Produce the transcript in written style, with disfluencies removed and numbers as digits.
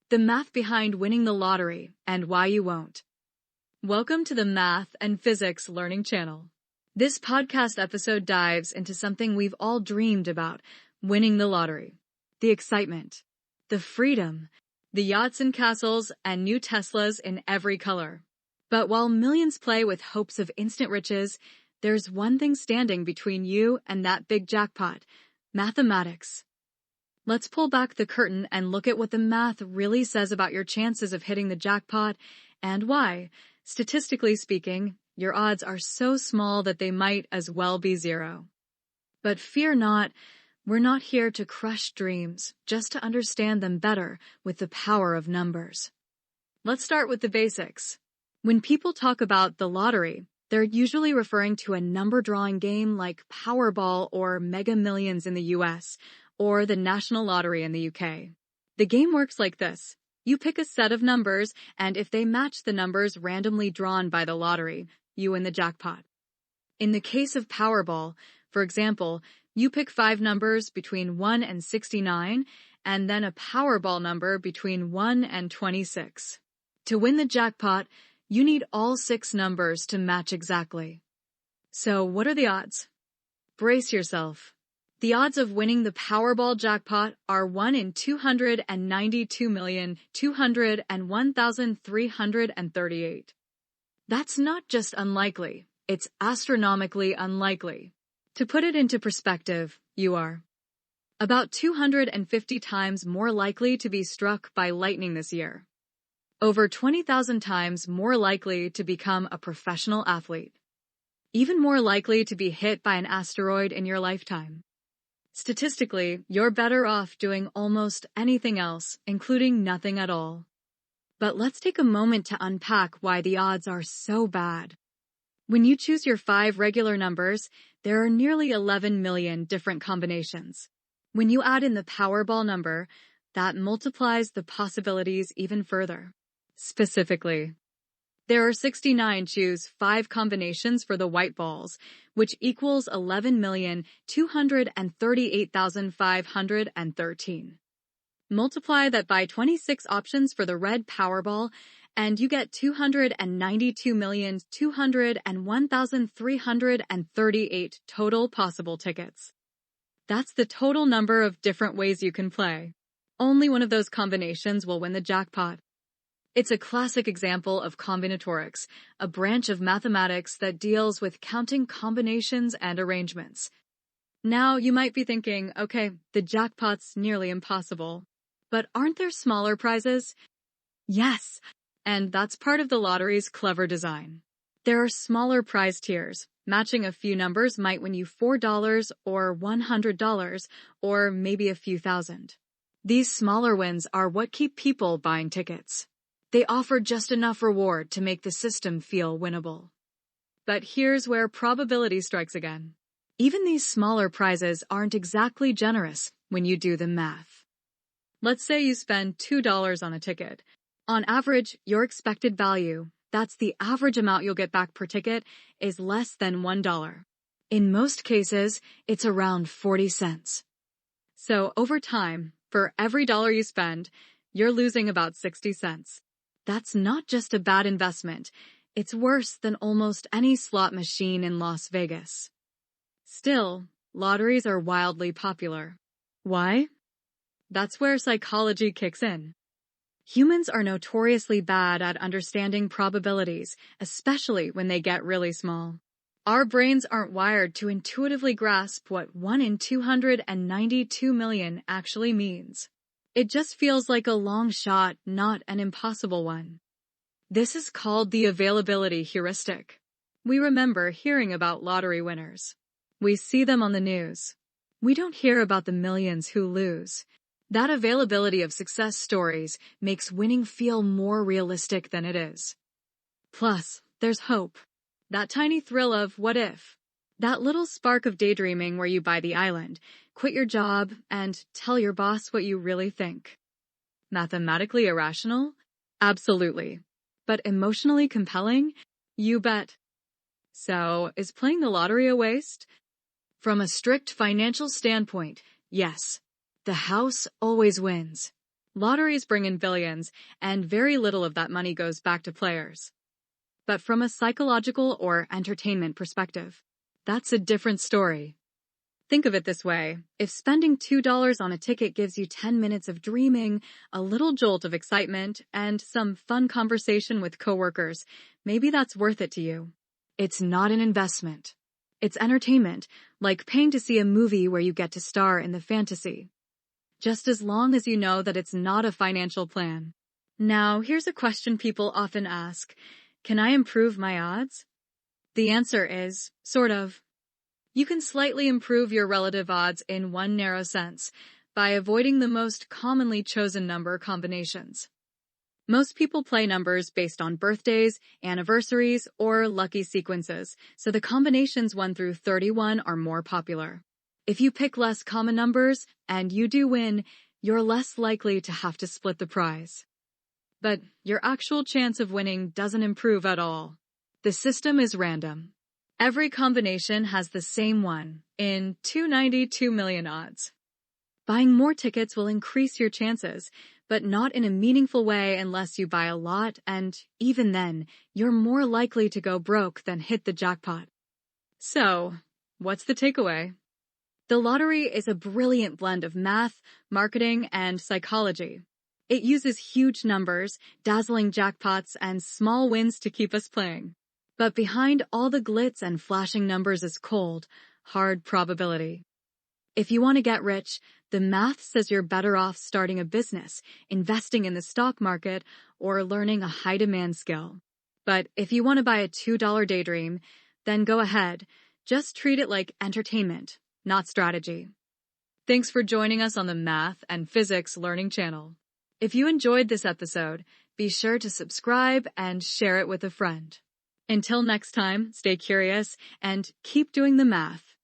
the math behind winning the lottery and why you won't. Welcome to the Math and Physics Learning Channel. This podcast episode dives into something we've all dreamed about, winning the lottery. The excitement, the freedom, the yachts and castles, and new Teslas in every color. But while millions play with hopes of instant riches, there's one thing standing between you and that big jackpot: mathematics. Let's pull back the curtain and look at what the math really says about your chances of hitting the jackpot and why, statistically speaking, your odds are so small that they might as well be zero. But fear not, we're not here to crush dreams, just to understand them better with the power of numbers. Let's start with the basics. When people talk about the lottery, they're usually referring to a number-drawing game like Powerball or Mega Millions in the US, or the National Lottery in the UK. The game works like this. You pick a set of numbers, and if they match the numbers randomly drawn by the lottery, you win the jackpot. In the case of Powerball, for example, you pick 5 numbers between 1 and 69, and then a Powerball number between 1 and 26. To win the jackpot, you need all 6 numbers to match exactly. So what are the odds? Brace yourself. The odds of winning the Powerball jackpot are 1 in 292,201,338. That's not just unlikely, it's astronomically unlikely. To put it into perspective, you are about 250 times more likely to be struck by lightning this year. Over 20,000 times more likely to become a professional athlete. Even more likely to be hit by an asteroid in your lifetime. Statistically, you're better off doing almost anything else, including nothing at all. But let's take a moment to unpack why the odds are so bad. When you choose your 5 regular numbers, there are nearly 11 million different combinations. When you add in the Powerball number, that multiplies the possibilities even further. Specifically, there are 69 choose 5 combinations for the white balls, which equals 11,238,513. Multiply that by 26 options for the red Powerball, and you get 292,201,338 total possible tickets. That's the total number of different ways you can play. Only one of those combinations will win the jackpot. It's a classic example of combinatorics, a branch of mathematics that deals with counting combinations and arrangements. Now you might be thinking, okay, the jackpot's nearly impossible. But aren't there smaller prizes? Yes, and that's part of the lottery's clever design. There are smaller prize tiers. Matching a few numbers might win you $4 or $100 or maybe a few thousand. These smaller wins are what keep people buying tickets. They offer just enough reward to make the system feel winnable. But here's where probability strikes again. Even these smaller prizes aren't exactly generous when you do the math. Let's say you spend $2 on a ticket. On average, your expected value, that's the average amount you'll get back per ticket, is less than $1. In most cases, it's around 40 cents. So over time, for every dollar you spend, you're losing about 60 cents. That's not just a bad investment, it's worse than almost any slot machine in Las Vegas. Still, lotteries are wildly popular. Why? That's where psychology kicks in. Humans are notoriously bad at understanding probabilities, especially when they get really small. Our brains aren't wired to intuitively grasp what 1 in 292 million actually means. It just feels like a long shot, not an impossible one. This is called the availability heuristic. We remember hearing about lottery winners. We see them on the news. We don't hear about the millions who lose. That availability of success stories makes winning feel more realistic than it is. Plus, there's hope. That tiny thrill of what if? That little spark of daydreaming where you buy the island, quit your job, and tell your boss what you really think. Mathematically irrational? Absolutely. But emotionally compelling? You bet. So, is playing the lottery a waste? From a strict financial standpoint, yes. The house always wins. Lotteries bring in billions, and very little of that money goes back to players. But from a psychological or entertainment perspective, that's a different story. Think of it this way. If spending $2 on a ticket gives you 10 minutes of dreaming, a little jolt of excitement, and some fun conversation with coworkers, maybe that's worth it to you. It's not an investment. It's entertainment, like paying to see a movie where you get to star in the fantasy. Just as long as you know that it's not a financial plan. Now, here's a question people often ask. Can I improve my odds? The answer is, sort of. You can slightly improve your relative odds in one narrow sense, by avoiding the most commonly chosen number combinations. Most people play numbers based on birthdays, anniversaries, or lucky sequences, so the combinations 1 through 31 are more popular. If you pick less common numbers, and you do win, you're less likely to have to split the prize. But your actual chance of winning doesn't improve at all. The system is random. Every combination has the same one, in 292 million odds. Buying more tickets will increase your chances, but not in a meaningful way unless you buy a lot, and even then, you're more likely to go broke than hit the jackpot. So, what's the takeaway? The lottery is a brilliant blend of math, marketing, and psychology. It uses huge numbers, dazzling jackpots, and small wins to keep us playing. But behind all the glitz and flashing numbers is cold, hard probability. If you want to get rich, the math says you're better off starting a business, investing in the stock market, or learning a high-demand skill. But if you want to buy a $2 daydream, then go ahead. Just treat it like entertainment, not strategy. Thanks for joining us on the Math and Physics Learning channel. If you enjoyed this episode, be sure to subscribe and share it with a friend. Until next time, stay curious and keep doing the math.